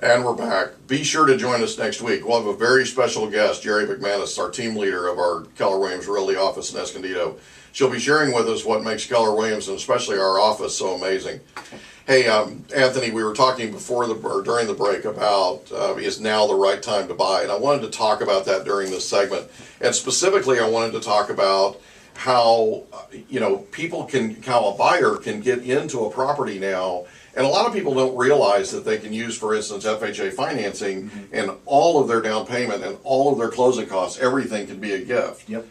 And we're back. Be sure to join us next week. We'll have a very special guest, Jerry McManus, our team leader of our Keller Williams Realty office in Escondido. She'll be sharing with us what makes Keller Williams and especially our office so amazing. Hey, Anthony, we were talking during the break about is now the right time to buy, and I wanted to talk about that during this segment. And specifically, I wanted to talk about how how a buyer can get into a property now. And a lot of people don't realize that they can use, for instance, FHA financing, and all of their down payment and all of their closing costs, everything can be a gift. Yep.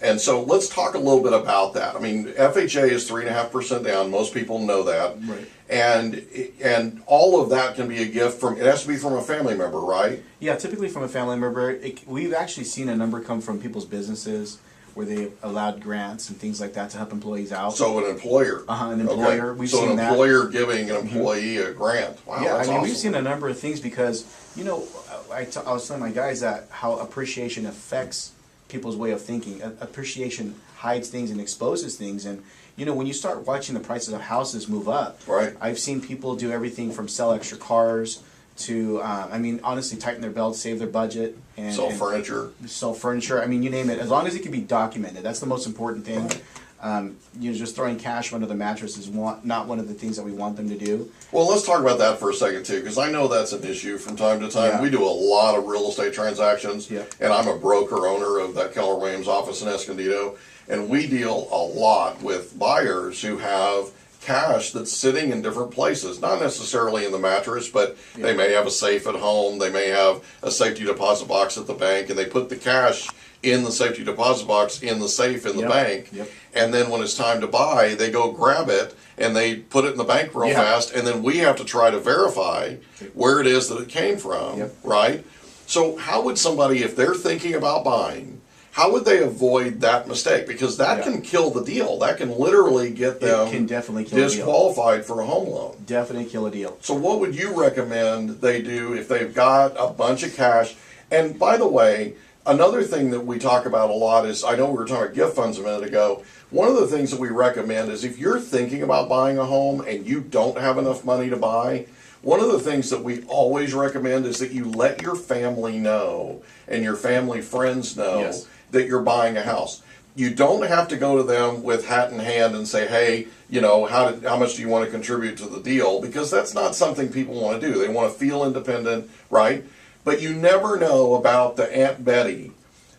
And so let's talk a little bit about that. I mean, FHA is 3.5% down. Most people know that. Right. And all of that can be a gift it has to be from a family member, right? Yeah, typically from a family member. We've actually seen a number come from people's businesses where they allowed grants and things like that to help employees out. So an employer. An employer. Okay. We've so seen an employer giving an employee a grant. Wow, yeah, that's I mean, awesome. we've seen a number of things because, I was telling my guys that how appreciation affects people's way of thinking. Appreciation hides things and exposes things. And, when you start watching the prices of houses move up, right. I've seen people do everything from sell extra cars to, honestly, tighten their belts, save their budget. And sell furniture. Sell furniture. I mean, you name it. As long as it can be documented. That's the most important thing. Just throwing cash under the mattress is not one of the things that we want them to do. Well, let's talk about that for a second, too, because I know that's an issue from time to time. Yeah. We do a lot of real estate transactions, Yeah. and I'm a broker owner of that Keller Williams office in Escondido, and we deal a lot with buyers who have cash that's sitting in different places, not necessarily in the mattress, but they may have a safe at home, they may have a safety deposit box at the bank, and they put the cash in the safety deposit box in the safe in the bank, and then when it's time to buy, they go grab it and they put it in the bank real fast, and then we have to try to verify where it is that it came from, right? So how would somebody, if they're thinking about buying, how would they avoid that mistake? Because that can kill the deal. That can literally get them disqualified for a home loan. Definitely kill a deal. So what would you recommend they do if they've got a bunch of cash? And by the way, another thing that we talk about a lot is, I know we were talking about gift funds a minute ago, one of the things that we recommend is if you're thinking about buying a home and you don't have enough money to buy, one of the things that we always recommend is that you let your family know and your family friends know that you're buying a house. You don't have to go to them with hat in hand and say, hey, how much do you want to contribute to the deal? Because that's not something people want to do. They want to feel independent, right? But you never know about the Aunt Betty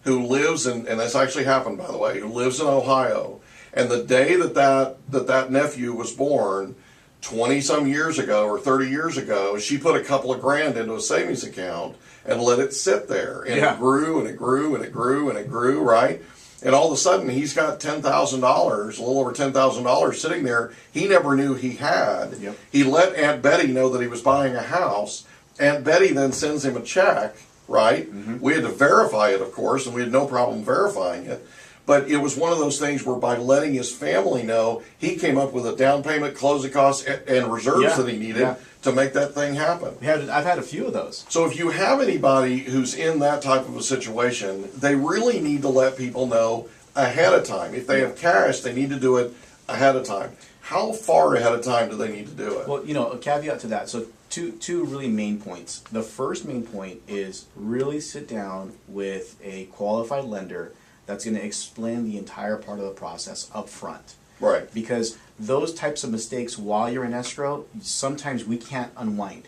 who lives in, and this actually happened, by the way, who lives in Ohio. And the day that nephew was born, 20-some years ago or 30 years ago, she put a couple of grand into a savings account and let it sit there. And it grew and it grew and it grew and it grew, right? And all of a sudden, he's got $10,000, a little over $10,000 sitting there he never knew he had. He let Aunt Betty know that he was buying a house. Aunt Betty then sends him a check, right? We had to verify it, of course, and we had no problem verifying it. But it was one of those things where by letting his family know, he came up with a down payment, closing costs, and reserves that he needed to make that thing happen. I've had a few of those. So if you have anybody who's in that type of a situation, they really need to let people know ahead of time. If they have cash, they need to do it ahead of time. How far ahead of time do they need to do it? Well, a caveat to that. So two really main points. The first main point is really sit down with a qualified lender that's going to explain the entire part of the process up front. Right. Because those types of mistakes while you're in escrow, sometimes we can't unwind.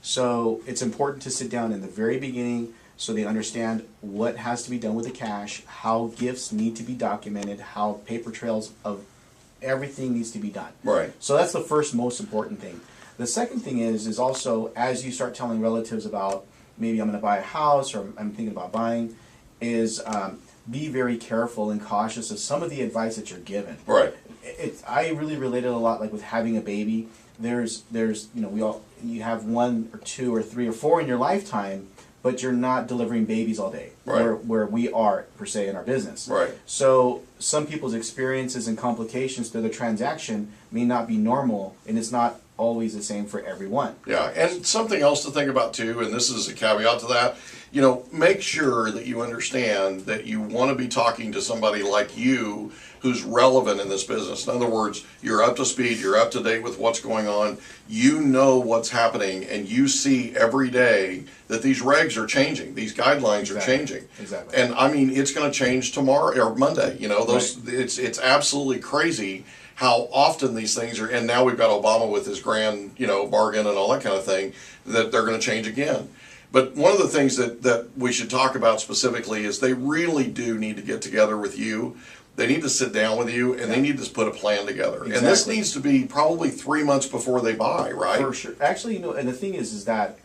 So it's important to sit down in the very beginning so they understand what has to be done with the cash, how gifts need to be documented, how paper trails of everything needs to be done. Right. So that's the first most important thing. The second thing is also as you start telling relatives about maybe I'm going to buy a house or I'm thinking about buying, is be very careful and cautious of some of the advice that you're given. Right. I really related a lot, like with having a baby. There's you have 1 or 2 or 3 or 4 in your lifetime, but you're not delivering babies all day. Right. Where we are per se in our business. Right. So some people's experiences and complications to the transaction may not be normal, and it's not always the same for everyone. Yeah, and something else to think about too, and this is a caveat to that, make sure that you understand that you want to be talking to somebody like you who's relevant in this business. In other words, you're up to speed, you're up to date with what's going on, you know what's happening, and you see every day that these regs are changing, these guidelines are changing. Exactly. And I mean, it's going to change tomorrow or Monday. It's absolutely crazy how often these things are, and now we've got Obama with his grand, bargain and all that kind of thing, that they're going to change again. But one of the things that we should talk about specifically is they really do need to get together with you. They need to sit down with you, and they need to put a plan together. Exactly. And this needs to be probably 3 months before they buy, right? For sure. Actually, and the thing is that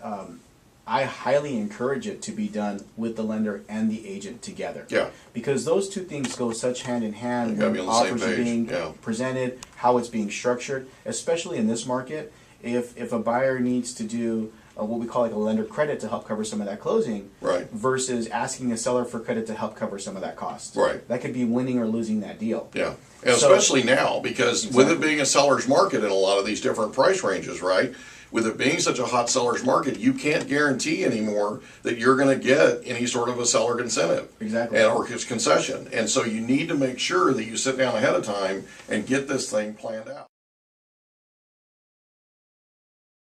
I highly encourage it to be done with the lender and the agent together. Yeah. Because those two things go such hand in hand when offers are being yeah. presented, how it's being structured, especially in this market. If a buyer needs to do what we call like a lender credit to help cover some of that closing, right, versus asking a seller for credit to help cover some of that cost. Right. That could be winning or losing that deal. Yeah. And especially now, because with it being a seller's market in a lot of these different price ranges, right? With it being such a hot seller's market, you can't guarantee anymore that you're going to get any sort of a seller incentive. Exactly. Or concession. And so you need to make sure that you sit down ahead of time and get this thing planned out.